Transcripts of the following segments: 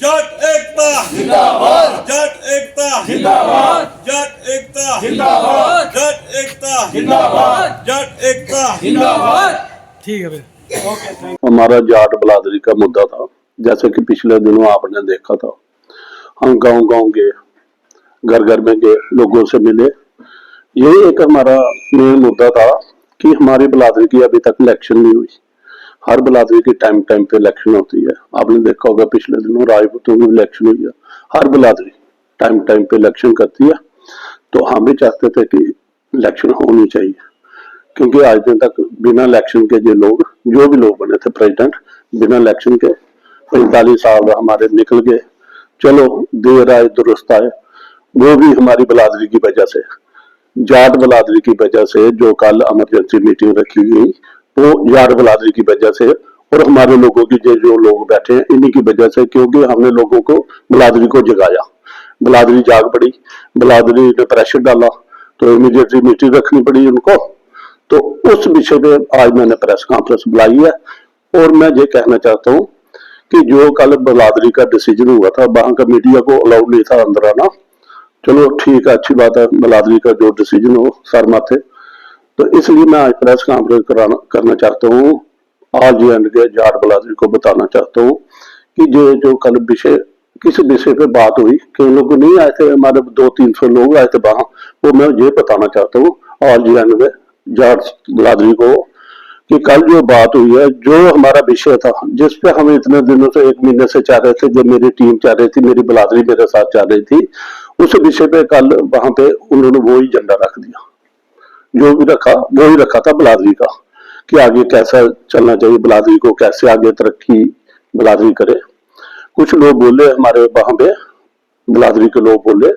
जट एकता जिंदाबाद जट एकता जिंदाबाद जट एकता जिंदाबाद जट एकता जिंदाबाद जट एकता जिंदाबाद। ठीक है भाई। हमारा जाट बिरादरी का मुद्दा था। जैसे कि पिछले दिनों आपने देखा था, हम गांव गांव गए, घर घर में गए, लोगों से मिले। यही एक हमारा मेन मुद्दा था कि हमारी बिरादरी की अभी तक इलेक्शन नहीं हुई। हर बिरादरी की टाइम टाइम पे इलेक्शन होती है। आपने देखा होगा पिछले दिनों राजपूतों की इलेक्शन हुई है। हर बिरादरी टाइम टाइम पे इलेक्शन करती है। तो हम भी चाहते थे कि इलेक्शन होनी चाहिए, क्योंकि आज दिन तक बिना इलेक्शन के जो भी लोग बने थे प्रेसिडेंट, बिना इलेक्शन के 45 साल हमारे निकल गए। चलो देर आए दुरुस्त आए, वो भी हमारी बिरादरी की वजह से, जाट बिरादरी की वजह से। जो कल इमरजेंसी मीटिंग रखी गई वो जाट बिरादरी की वजह से, और हमारे लोगों की जो लोग बैठे हैं इन्हीं की वजह से, क्योंकि हमने लोगों को बिरादरी को जगाया। बिरादरी जाग पड़ी, बिरादरी ने प्रेशर डाला, तो इमीडिएटली मीटिंग रखनी पड़ी उनको। तो उस विषय पे आज मैंने प्रेस कॉन्फ्रेंस बुलाई है। और मैं ये कहना चाहता हूँ कि जो कल बिरादरी का डिसीजन हुआ था, वहां का मीडिया को अलाउड नहीं था अंदर आना। चलो ठीक है, अच्छी बात है, बिरादरी का जो डिसीजन हो सर माथे। तो इसलिए मैं आज प्रेस कॉन्फ्रेंस करना चाहता हूँ, आज एंड के जाट बिरादरी को बताना चाहता हूँ कि जो कल विषय, किस विषय पे बात हुई, कई लोग नहीं आए थे, हमारे 200-300 लोग आए थे वहां, वो मैं ये बताना चाहता हूँ आज एंड में जाट बिरादरी को कि कल जो बात हुई है, जो हमारा विषय था, जिसपे हम इतने दिनों से, 1 महीने से चाह रहे थे, जब मेरी टीम चाह रही थी, मेरी बिरादरी मेरे साथ चाह रही थी, उस विषय पे कल वहां पे उन्होंने वो ही झंडा रख दिया। जो भी रखा वो ही रखा था बिरादरी का, कि आगे कैसा चलना चाहिए, बिरादरी को कैसे आगे तरक्की बिरादरी करे। कुछ लोग बोले हमारे वहां पे, बिरादरी के लोग बोले,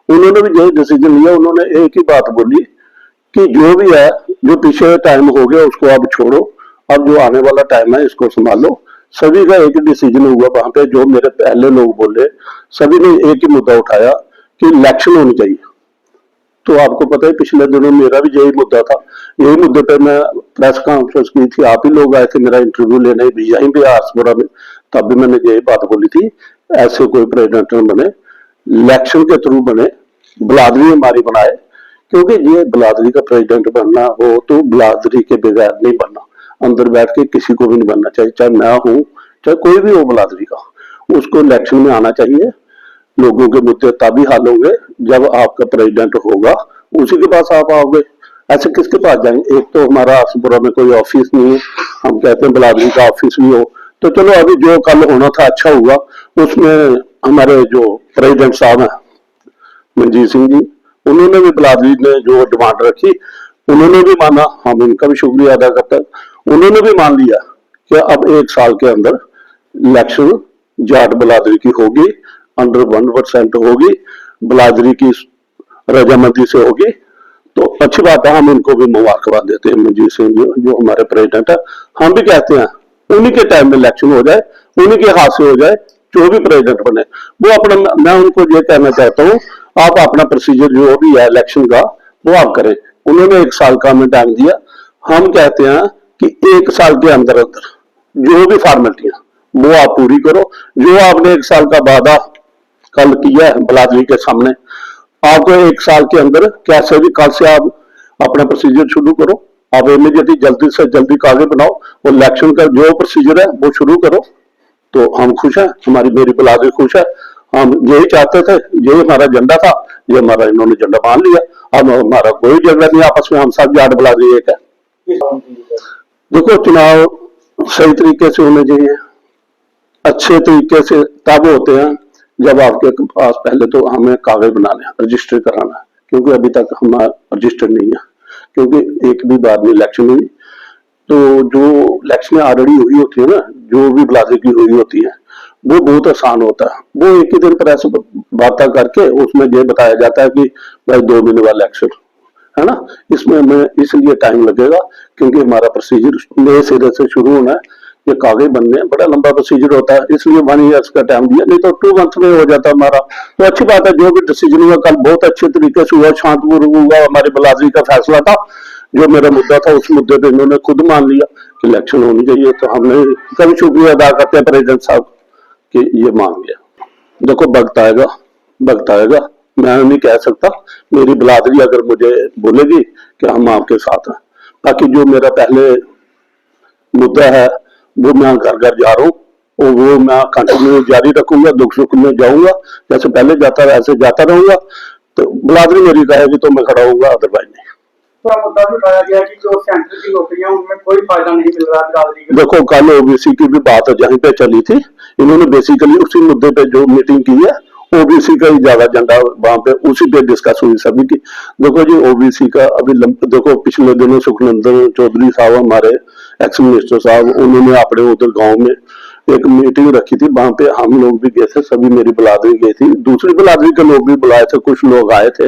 उन्होंने भी यही डिसीजन लिया। उन्होंने एक ही बात बोली कि जो भी है, जो पीछे टाइम हो गया उसको अब छोड़ो, अब जो आने वाला टाइम है इसको संभालो। सभी का एक ही डिसीजन हुआ वहां पे। जो मेरे पहले लोग बोले, सभी ने एक ही मुद्दा उठाया कि इलेक्शन होनी चाहिए। तो आपको पता है पिछले दिनों मेरा भी यही मुद्दा था। यही मुद्दे पे मैं प्रेस कॉन्फ्रेंस की थी, आप ही लोग आए थे मेरा इंटरव्यू लेने भी, यहीं पे आसपुरा में। तब भी मैंने यही बात बोली थी, ऐसे कोई प्रेसिडेंट बने, इलेक्शन के थ्रू बने, बिरादरी हमारी बनाए। क्योंकि ये बिरादरी का प्रेसिडेंट बनना हो तो बिरादरी के बगैर नहीं बनना, अंदर बैठ के किसी को भी नहीं बनना चाहिए, चाहे मैं हूं चाहे कोई भी हो बिरादरी का, उसको इलेक्शन में आना चाहिए। लोगों के मुद्दे तभी हल होंगे जब आपका प्रेसिडेंट होगा, उसी के पास आप आओगे। ऐसे किसके पास जाएंगे? एक तो हमारा आसपुरा में कोई ऑफिस नहीं है, हम कहते हैं बिरादरी का ऑफिस भी हो। तो चलो अभी जो कल होना था अच्छा हुआ, उसमें हमारे जो प्रेसिडेंट साहब हैं मनजीत सिंह जी, उन्होंने भी बिरादरी ने जो डिमांड रखी उन्होंने भी माना, हम इनका भी शुक्रिया अदा करते हैं। उन्होंने भी मान लिया कि अब 1 साल के अंदर इलेक्शन जाट बिरादरी की होगी, अंडर 1% होगी, बिरादरी की रजामंदी से होगी। तो अच्छी बात है, हम इनको भी मुबारकबाद देते हैं मनजीत सिंह जी जो हमारे प्रेसिडेंट है। हम भी कहते हैं उन्हीं के टाइम में इलेक्शन हो जाए, उन्हीं के हाथ से हो जाए, जो भी प्रेसिडेंट बने वो अपना। मैं उनको ये कहना चाहता हूँ, आप अपना प्रोसीजर जो भी है इलेक्शन का वो आप करें। उन्होंने 1 साल का हमें टाइम दिया, हम कहते हैं कि 1 साल के अंदर अंदर जो भी फॉर्मेलिटियां वो आप पूरी करो। जो आपने 1 साल का वादा कल किया है बिरादरी के सामने, आपको 1 साल के अंदर कैसे भी कल से आप अपना प्रोसीजर शुरू करो। आप इमीडिएटली जल्दी से जल्दी कागज बनाओ और इलेक्शन का जो प्रोसीजर है वो शुरू करो। तो हम खुश हैं, मेरी बिरादरी खुश है। हम यही चाहते थे, यही हमारा एजेंडा था, ये हमारा इन्होंने एजेंडा मान लिया। अब हमारा कोई झगड़ा नहीं आपस में, हम सब जाट बिरादरी एक है। देखो, चुनाव सही तरीके से होने चाहिए, अच्छे तरीके से तब होते हैं जब आपके पास पहले तो हमें कागज बनाने, रजिस्टर कराना है, क्योंकि अभी तक हमारा रजिस्टर नहीं है, क्योंकि एक भी बार में इलेक्शन हुई। तो जो इलेक्शन ऑलरेडी हुई होती है ना, जो भी बिरादरी की हुई होती है, वो बहुत आसान होता है। वो एक ही दिन प्रेस वार्ता करके उसमें ये बताया जाता है कि भाई 2 महीने बाद इलेक्शन है ना। इसमें हमें इसलिए टाइम लगेगा क्योंकि हमारा प्रोसीजर नए सिरे से शुरू होना है, ये कागज बनने हैं, बड़ा लंबा प्रोसीजर होता है, इसलिए 1 ईयर का टाइम दिया, नहीं तो 2 मंथ में हो जाता हमारा। तो अच्छी बात है, जो भी डिसीजन हुआ कल बहुत अच्छे तरीके से हुआ, शांतिपूर्वक हुआ। हमारी बिरादरी का फैसला था, जो मेरा मुद्दा था उस मुद्दे पे इन्होंने खुद मान लिया कि इलेक्शन होनी चाहिए। तो हमने कभी शुक्रिया अदा करते हैं प्रेसिडेंट साहब कि ये मान गया। देखो वक्त आएगा, वक्त आएगा, मैं नहीं कह सकता। मेरी बिरादरी अगर मुझे बोलेगी कि हम आपके साथ हैं, बाकी जो मेरा पहले मुद्दा है वो मैं घर घर जा रहा हूँ और वो मैं कंटिन्यू जारी रखूंगा, दुख सुख में जाऊंगा, जैसे पहले जाता वैसे जाता रहूंगा। तो बिरादरी मेरी कहेगी तो मैं खड़ा होऊंगा, अदरवाइज नहीं। पूरा मुद्दा भी उठाया गया कि जो सेंटर की नौकरियां उनमें कोई फायदा नहीं मिल रहा बिरादरी को। देखो कल ओबीसी की भी बात जहीं पे चली थी, इन्होंने बेसिकली उसी मुद्दे पे जो मीटिंग की है, ओबीसी का ही ज्यादा एजेंडा वहां पे उसी पे डिस्कस हुई सभी की। देखो जी ओबीसी का अभी देखो पिछले दिनों सुखनंदन चौधरी साहब हमारे एक्स मिनिस्टर साहब, उन्होंने अपने उधर गांव में एक मीटिंग रखी थी, वहां पे हम लोग भी गए थे, सभी मेरी बिरादरी गई थी, दूसरी बिरादरी के लोग भी बुलाए थे, कुछ लोग आए थे।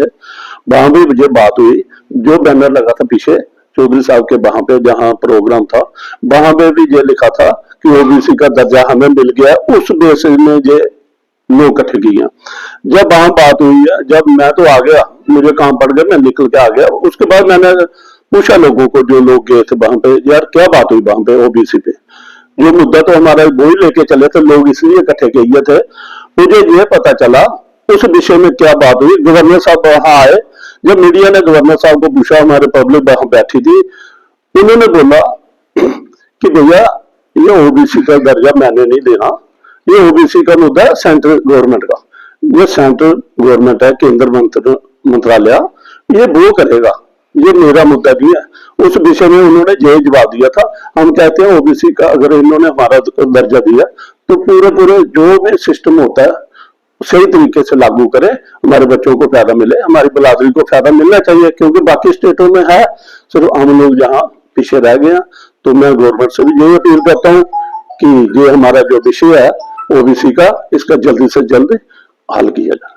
वहां भी मुझे बात हुई, जो बैनर लगा था पीछे चौधरी साहब के वहां पे जहां प्रोग्राम था, वहां पे भी ये लिखा था कि ओबीसी का दर्जा हमें मिल गया, उस बेसिस में ये लोग इकट्ठे किए। जब वहां बात हुई है, जब मैं तो आ गया, मुझे काम पड़ गया, मैं निकल के आ गया। उसके बाद मैंने पूछा लोगों को, जो लोग गए थे वहां पे, यार क्या बात हुई वहां पे ओबीसी पे, जो मुद्दा तो हमारा वो ही लेके चले थे, लोग इसलिए इकट्ठे किए थे। मुझे ये पता चला उस विषय में क्या बात हुई। गवर्नर साहब वहां आए, जब मीडिया ने गवर्नर साहब को पूछा, हमारे पब्लिक वहां बैठी थी, उन्होंने बोला कि भैया ये ओबीसी का दर्जा मैंने नहीं देना, ये ओबीसी का मुद्दा है सेंट्रल गवर्नमेंट का, ये सेंट्रल गवर्नमेंट है, केंद्र मंत्रालय ये वो करेगा, ये मेरा मुद्दा नहीं है। उस विषय में उन्होंने यही जवाब दिया था। हम कहते हैं ओबीसी का अगर इन्होंने हमारा दर्जा दिया तो पूरे जो भी सिस्टम होता है सही तरीके से लागू करें, हमारे बच्चों को फायदा मिले, हमारी बिरादरी को फायदा मिलना चाहिए, क्योंकि बाकी स्टेटों में है सिर्फ हम लोग यहाँ पीछे रह गए हैं। तो मैं गवर्नमेंट से भी यही अपील करता हूँ कि ये हमारा जो विषय है ओबीसी का, इसका जल्दी से जल्द हल किया जाए।